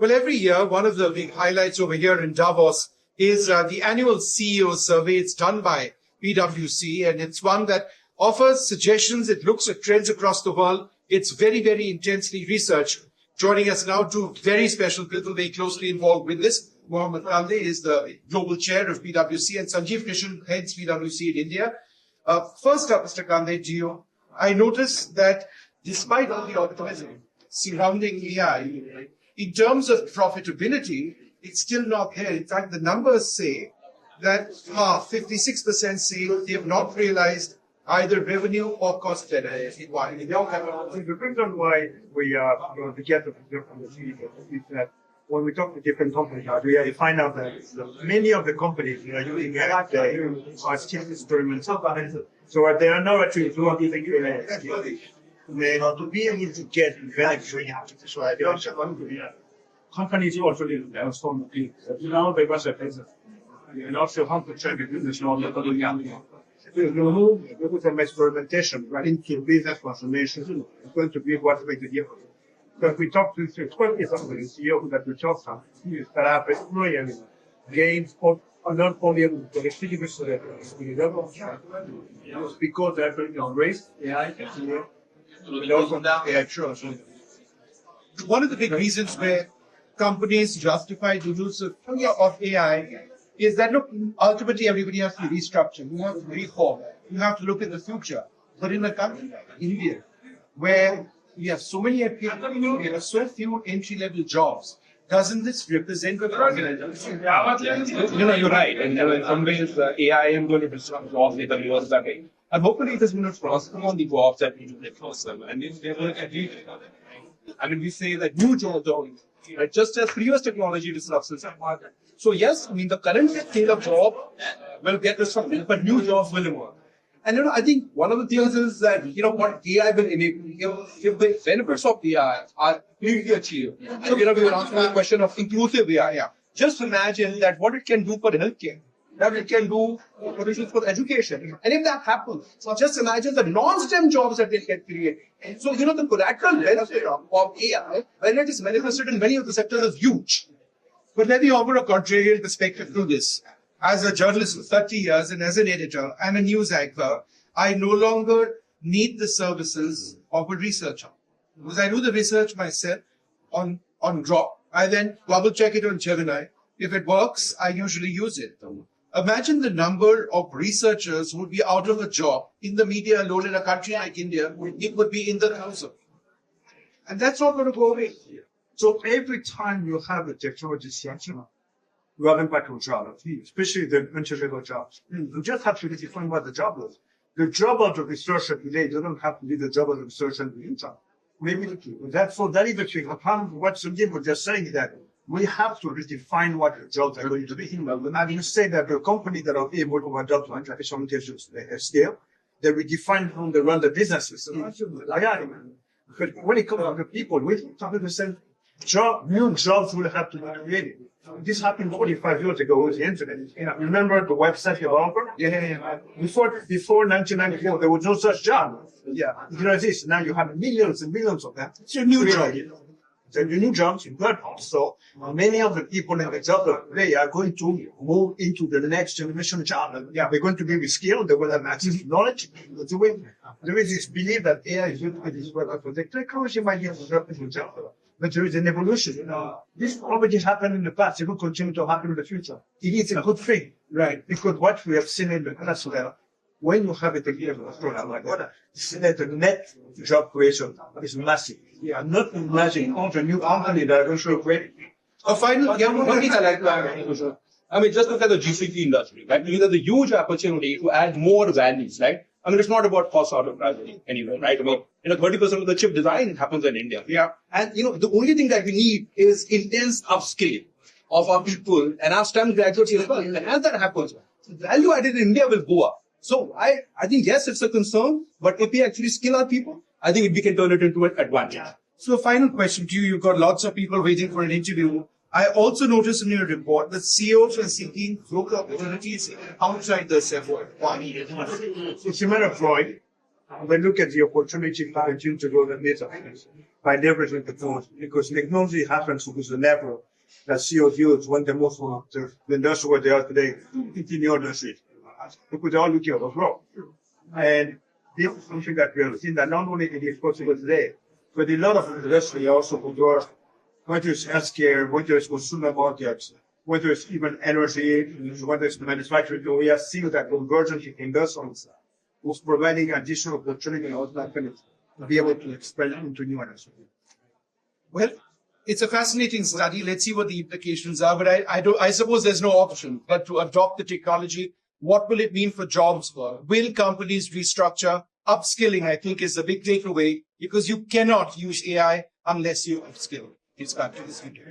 Well, every year, one of the big highlights over here in Davos is the annual CEO survey. It's done by PwC, and it's one that offers suggestions. It looks at trends across the world. It's very, very intensely researched. Joining us now, two very special people very closely involved with this. Mohamed Kande is the global chair of PwC, and Sanjeev Krishan heads PwC in India. First up, Mr. Kande, to you. I noticed that despite all the optimism surrounding AI, in terms of profitability, it's still not there. In fact, the numbers say that 56% say they have not realized either revenue or cost benefit. Why? The reason why we are going to get from the CEO is that when we talk to different companies, we find out that many of the companies using AI are still experimental. So they are not actually doing anything. To be able to get benefit, companies also need to understand now they must have business. And also how to check the business model. With some experimentation into business transformation, it's going to be what's going to differ. Because we talked to 20 companies CEO that we talked to that have experienced gains of not only on the activities level, because they're going to embrace AI and also AI trust. One of the big reasons where companies justify the use of AI is that, look, ultimately everybody has to restructure. You have to reform. You have to look at the future. But in a country like India, where we have so many people, there are so few entry-level jobs, doesn't this represent a problem? You're right. And in some ways, AI is going to disrupt jobs in the years that way. And hopefully it is going to transform on the jobs that we do across them. And if they're going to get I mean, we say that new jobs are right? Just as previous technology disrupts the market. So yes, I mean, the current state of job will get disrupted, but new jobs will emerge. And, I think one of the things is that, what AI will enable, if the benefits of AI are clearly achieved. So, we were answering the question of inclusive AI. Yeah. Just imagine that what it can do for healthcare, that it can do for education. And if that happens, so just imagine the non-STEM jobs that they can create. So, the collateral benefit of AI, when it is manifested in many of the sectors, is huge. But let me offer a contrarian perspective to this. As a journalist for 30 years and as an editor and a news anchor, I no longer need the services of a researcher. Because I do the research myself on Grok. I then double check it on Gemini. If it works, I usually use it. Imagine the number of researchers who would be out of a job in the media alone in a country like India. It would be in the thousands. And that's not going to go away. So every time you have a technology structure, you have impact on jobs, especially the entry-level jobs. You just have to define what the job is. The job of the researcher today doesn't have to be the job of the researcher in the future. Maybe that is the thing. What Sanjeev was just saying is that we have to redefine what the jobs are going to be. And you say that the companies that are able to adopt artificial intelligence scale, they redefine how they run the businesses. But when it comes to the people, we talk about the same job, new jobs will have to be created. This happened 45 years ago with the internet. Remember the website developer? Yeah. Before 1994, there was no such job. Yeah. This. Now you have millions and millions of them. It's a new job. The new jobs, but also many of the people in the job today are going to move into the next generation job. Yeah, they're going to be skilled, they will have access to knowledge. There is this belief that AI is going to be this for the technology might be disrupting the job. But there is an evolution. This already happened in the past. It will continue to happen in the future. It is a good thing, right? Because what we have seen in the past, when you have a technical program like that, the net job creation is massive. Yeah, not imagining all the new companies that are going to create. A final, I mean, just look at the GCP industry, right? There's a huge opportunity to add more values, right? I mean, it's not about cost arbitrage anyway, right? I mean, 30% of the chip design happens in India. Yeah. And, the only thing that we need is intense upskill of our people and our STEM graduates as well. And as that happens, value added in India will go up. So I think, yes, it's a concern, but if we actually skill our people, I think we can turn it into an advantage. So final question to you. You've got lots of people waiting for an interview. I also noticed in your report that CEOs are seeking growth opportunities outside the effort. It's a matter of Freud. When we look at the opportunity to grow the business, by leveraging technology, because technology happens to be the level that CEOs use when they move from the industry where they are today into new industry. Because they are looking at growth. And this is something that we have seen that not only it is possible today, but a lot of industry also control, whether it's healthcare, whether it's consumer markets, whether it's even energy, whether it's manufacturing. So we have seen that convergence in industries was providing additional opportunity in our companies to be able to expand into new industries. Well, it's a fascinating study. Let's see what the implications are. But I suppose there's no option but to adopt the technology. What will it mean for jobs? Will companies restructure? Upskilling, I think, is a big takeaway because you cannot use AI unless you upskill. It's back to this video.